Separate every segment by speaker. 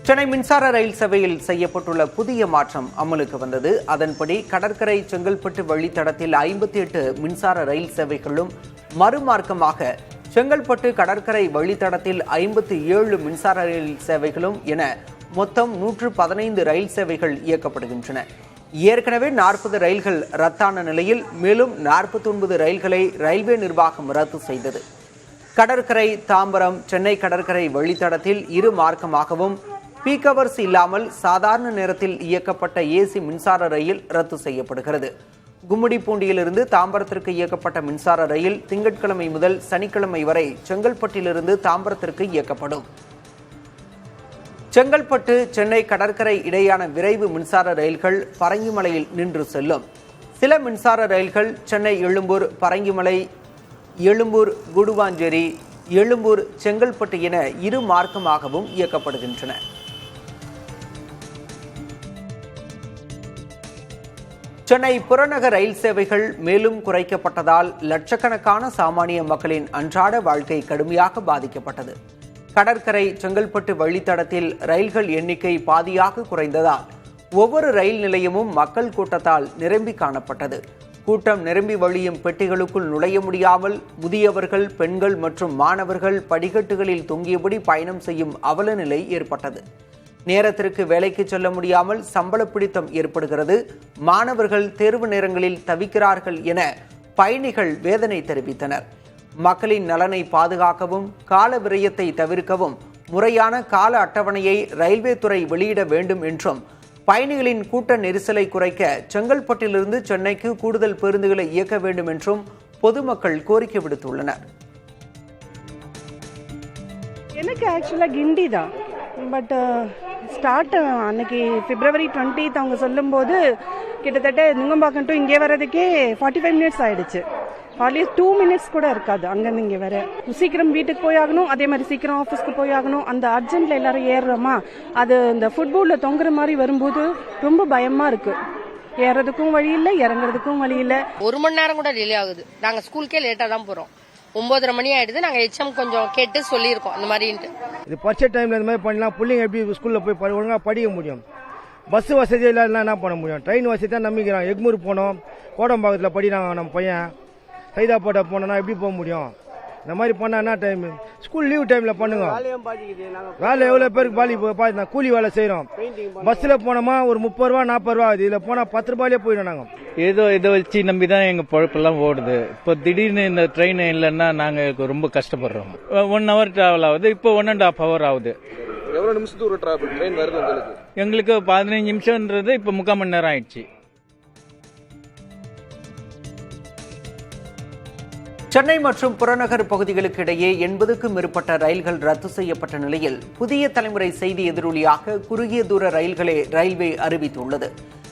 Speaker 1: சென்னை மின்சார ரயில் சேவையில் செய்யப்பட்டுள்ள புதிய மாற்றம் அமலுக்கு வந்தது. அதன்படி கடற்கரை செங்கல்பட்டு வழித்தடத்தில் 58 மின்சார ரயில் சேவைகளும், மறுமார்க்கமாக செங்கல்பட்டு கடற்கரை வழித்தடத்தில் 57 மின்சார ரயில் சேவைகளும் என மொத்தம் 115 ரயில் சேவைகள் இயக்கப்படுகின்றன. ஏற்கனவே 40 ரயில்கள் ரத்தான நிலையில் மேலும் 49 ரயில்களை ரயில்வே நிர்வாகம் ரத்து செய்தது. கடற்கரை தாம்பரம் சென்னை கடற்கரை வழித்தடத்தில் இரு மார்க்கமாகவும் பீக் அவர்ஸ் இல்லாமல் சாதாரண நேரத்தில் இயக்கப்பட்ட ஏசி மின்சார ரயில் ரத்து செய்யப்படுகிறது. கும்மிடிப்பூண்டியிலிருந்து தாம்பரத்திற்கு இயக்கப்பட்ட மின்சார ரயில் திங்கட்கிழமை முதல் சனிக்கிழமை வரை செங்கல்பட்டிலிருந்து தாம்பரத்திற்கு இயக்கப்படும். செங்கல்பட்டு சென்னை கடற்கரை இடையான விரைவு மின்சார ரயில்கள் பரங்கிமலையில் நின்று செல்லும். சில மின்சார ரயில்கள் சென்னை எழும்பூர், பரங்கிமலை, எழும்பூர் குடுவாஞ்சேரி, எழும்பூர் செங்கல்பட்டு என இரு மார்க்கமாகவும் இயக்கப்படுகின்றன. சென்னை புறநகர் ரயில் சேவைகள் மேலும் குறைக்கப்பட்டதால் லட்சக்கணக்கான சாமானிய மக்களின் அன்றாட வாழ்க்கை கடுமையாக பாதிக்கப்பட்டது. கடற்கரை செங்கல்பட்டு வழித்தடத்தில் ரயில்கள் எண்ணிக்கை பாதியாக குறைந்ததால் ஒவ்வொரு ரயில் நிலையமும் மக்கள் கூட்டத்தால் நிரம்பி காணப்பட்டது. கூட்டம் நிரம்பி வழியும் பெட்டிகளுக்குள் நுழைய முடியாமல் முதியவர்கள், பெண்கள் மற்றும் மாணவர்கள் படிக்கட்டுகளில் தொங்கியபடி பயணம் செய்யும் அவல நிலை ஏற்பட்டது. நேரத்திற்கு வேலைக்கு செல்ல முடியாமல் சம்பள பிடித்தம் ஏற்படுகிறது. மாணவர்கள் தேர்வு நேரங்களில் தவிக்கிறார்கள் என பயணிகள் வேதனை தெரிவித்தனர். மக்களின் நலனை பாதுகாக்கவும் கால விரயத்தை தவிர்க்கவும் முறையான கால அட்டவணையை ரயில்வே துறை வெளியிட வேண்டும் என்றும், பயணிகளின் கூட்ட நெரிசலை குறைக்க செங்கல்பட்டிலிருந்து சென்னைக்கு கூடுதல் பேருந்துகளை இயக்க வேண்டும் என்றும் பொதுமக்கள் கோரிக்கை விடுத்துள்ளனர்.
Speaker 2: எனக்கு ஆக்சுவலாக கிண்டி தான், பட் ஸ்டார்ட் அன்னைக்கு February 20 அவங்க சொல்லும்போது கிட்டத்தட்ட நுங்கம்பாக்கம் டு இங்கே வர்றதுக்கே 45 மினிட்ஸ் ஆயிடுச்சு. ஹார்ட்லி 2 மினிட்ஸ் கூட இருக்காது அங்கேருந்து இங்கே வர. சீக்கிரம் வீட்டுக்கு போய் ஆகணும், அதே மாதிரி சீக்கிரம் ஆஃபீஸ்க்கு போய் ஆகணும். அந்த அர்ஜென்ட்ல எல்லாரும் ஏறுறோமா, அது இந்த ஃபுட்போலில் தொங்குற மாதிரி வரும்போது ரொம்ப பயமா இருக்கு. ஏறதுக்கும் வழி இல்லை, இறங்குறதுக்கும் வழி இல்லை.
Speaker 3: 1 மணி நேரம் கூட டிலே ஆகுது. நாங்கள் ஸ்கூலுக்கே லேட்டாக தான் போகிறோம். 9:30 மணி ஆயிடுது. நாங்கள் ஹெச்எம் கொஞ்சம் கேட்டு சொல்லியிருக்கோம் இந்த மாதிரின்ட்டு.
Speaker 4: இது பரீட்சை டைம்ல இந்த மாதிரி பண்ணலாம். பிள்ளைங்க எப்படி ஸ்கூல்ல போய் ஒழுங்காக படிக்க முடியும்? பஸ் வசதி இல்லாத என்ன பண்ண முடியும்? ட்ரெயின் வசதி தான் நம்பிக்கிறான். எக்மூர் போனோம், கோடம்பாக்கத்தில் படிக்கிறாங்க நம்ம பையன். சைதாப்பேட்டை போனோம்னா எப்படி போக முடியும்? இந்த மாதிரி பண்ணா என்ன டைம்? ஸ்கூல் லீவ் டைம்ல பண்ணுங்க. வேலை எவ்வளவு பேருக்கு பாதி கூலி வேலை செய்யறோம். பஸ்ல போனோமா ஒரு 30 ரூபா 40 ரூபா ஆகுது. இதுல போனா 10 ரூபாயிலே போயிடும். நாங்க
Speaker 5: ஏதோ இதை வச்சு நம்பிதான் எங்க பொழப்பெல்லாம் ஓடுது. இப்போ திடீர்னு இந்த ட்ரெயின் இல்லைன்னா நாங்க ரொம்ப கஷ்டப்படுறோம். 1 ஹவர் டிராவல் ஆகுது. இப்போ 1.5 ஹவர் ஆகுது.
Speaker 6: எவ்வளவு நிமிஷத்துக்கு ஒரு ட்ரெயின் வருது
Speaker 5: எங்களுக்கு 15 நிமிஷம்ன்றது இப்போ 3/4 மணி நேரம் ஆயிடுச்சு.
Speaker 1: சென்னை மற்றும் புறநகர் பகுதிகளுக்கு இடையே 80க்கும் மேற்பட்ட ரயில்கள் ரத்து செய்யப்பட்ட நிலையில் புதிய தலைமுறை செய்தி எதிரொலியாக குறுகிய தூர ரயில்களை ரயில்வே அறிவித்துள்ளது.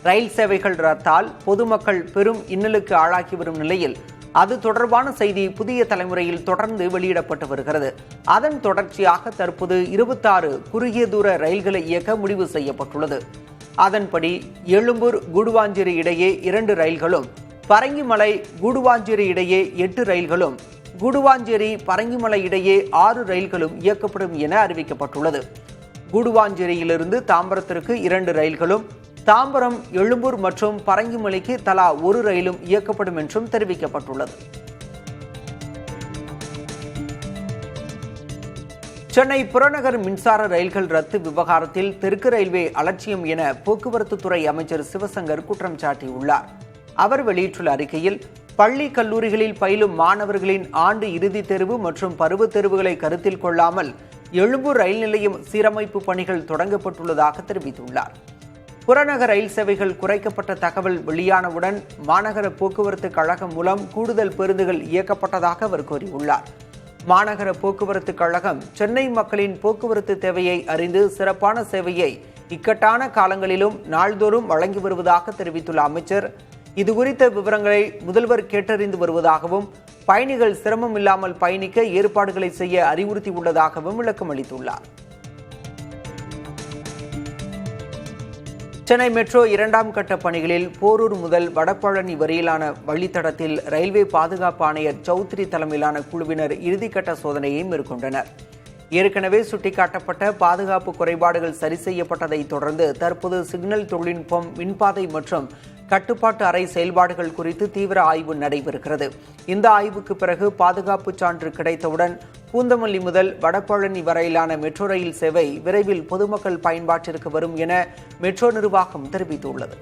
Speaker 1: ரயில் சேவைகள் ரத்தால் பொதுமக்கள் பெரும் இன்னலுக்கு ஆளாக்கி வரும் நிலையில் அது தொடர்பான செய்தி புதிய தலைமுறையில் தொடர்ந்து வெளியிடப்பட்டு வருகிறது. அதன் தொடர்ச்சியாக தற்போது 26 குறுகிய தூர ரயில்களை இயக்க முடிவு செய்யப்பட்டுள்ளது. அதன்படி எழும்பூர் குடுவாஞ்சேரி இடையே 2 ரயில்களும், பரங்கிமலை குடுவாஞ்சேரி இடையே 8 ரயில்களும், குடுவாஞ்சேரி பரங்கிமலை இடையே 6 ரயில்களும் இயக்கப்படும் என அறிவிக்கப்பட்டுள்ளது. குடுவாஞ்சேரியிலிருந்து தாம்பரத்திற்கு 2 ரயில்களும், தாம்பரம், எழும்பூர் மற்றும் பரங்கிமலைக்கு தலா 1 ரயிலும் இயக்கப்படும் என்றும் தெரிவிக்கப்பட்டுள்ளது. சென்னை புறநகர் மின்சார ரயில்கள் ரத்து விவகாரத்தில் தெற்கு ரயில்வே அலட்சியம் என போக்குவரத்து துறை அமைச்சர் சிவசங்கர் குற்றம் சாட்டியுள்ளார். அவர் வெளியிட்டுள்ள அறிக்கையில், பள்ளி கல்லூரிகளில் பயிலும் மாணவர்களின் ஆண்டு இறுதித் தேர்வு மற்றும் பருவத் தேர்வுகளை கருத்தில் கொள்ளாமல் எழும்பூர் ரயில் நிலையம் சீரமைப்பு பணிகள் தொடங்கப்பட்டுள்ளதாக தெரிவித்துள்ளார். புறநகர் ரயில் சேவைகள் குறைக்கப்பட்ட தகவல் வெளியானவுடன் மாநகர போக்குவரத்து கழகம் மூலம் கூடுதல் பேருந்துகள் இயக்கப்பட்டதாக அவர் கூறியுள்ளார். மாநகர போக்குவரத்து கழகம் சென்னை மக்களின் போக்குவரத்து தேவையை அறிந்து சிறப்பான சேவையை இக்கட்டான காலங்களிலும் நாள்தோறும் வழங்கி வருவதாக தெரிவித்துள்ள அமைச்சர், இதுகுறித்த விவரங்களை முதல்வர் கேட்டறிந்து வருவதாகவும், பயணிகள் சிரமம் இல்லாமல் பயணிக்க ஏற்பாடுகளை செய்ய அறிவுறுத்தியுள்ளதாகவும் விளக்கம் அளித்துள்ளார். சென்னை மெட்ரோ 2ஆம் கட்ட பணிகளில் போரூர் முதல் வடபழனி வரையிலான வழித்தடத்தில் ரயில்வே பாதுகாப்பு ஆணையர் சௌத்ரி தலைமையிலான குழுவினர் இறுதிக்கட்ட சோதனையை மேற்கொண்டனர். ஏற்கனவே சுட்டிக்காட்டப்பட்ட பாதுகாப்பு குறைபாடுகள் சரி செய்யப்பட்டதை தொடர்ந்து தற்போது சிக்னல் தொழில்நுட்பம், மின்பாதை மற்றும் கட்டுப்பாட்டு அறை செயல்பாடுகள் குறித்து தீவிர ஆய்வு நடைபெறுகிறது. இந்த ஆய்வுக்கு பிறகு பாதுகாப்பு சான்று கிடைத்தவுடன் பூந்தமல்லி முதல் வடபழனி வரையிலான மெட்ரோ ரயில் சேவை விரைவில் பொதுமக்கள் பயன்பாட்டிற்கு வரும் என மெட்ரோ நிர்வாகம் தெரிவித்துள்ளது.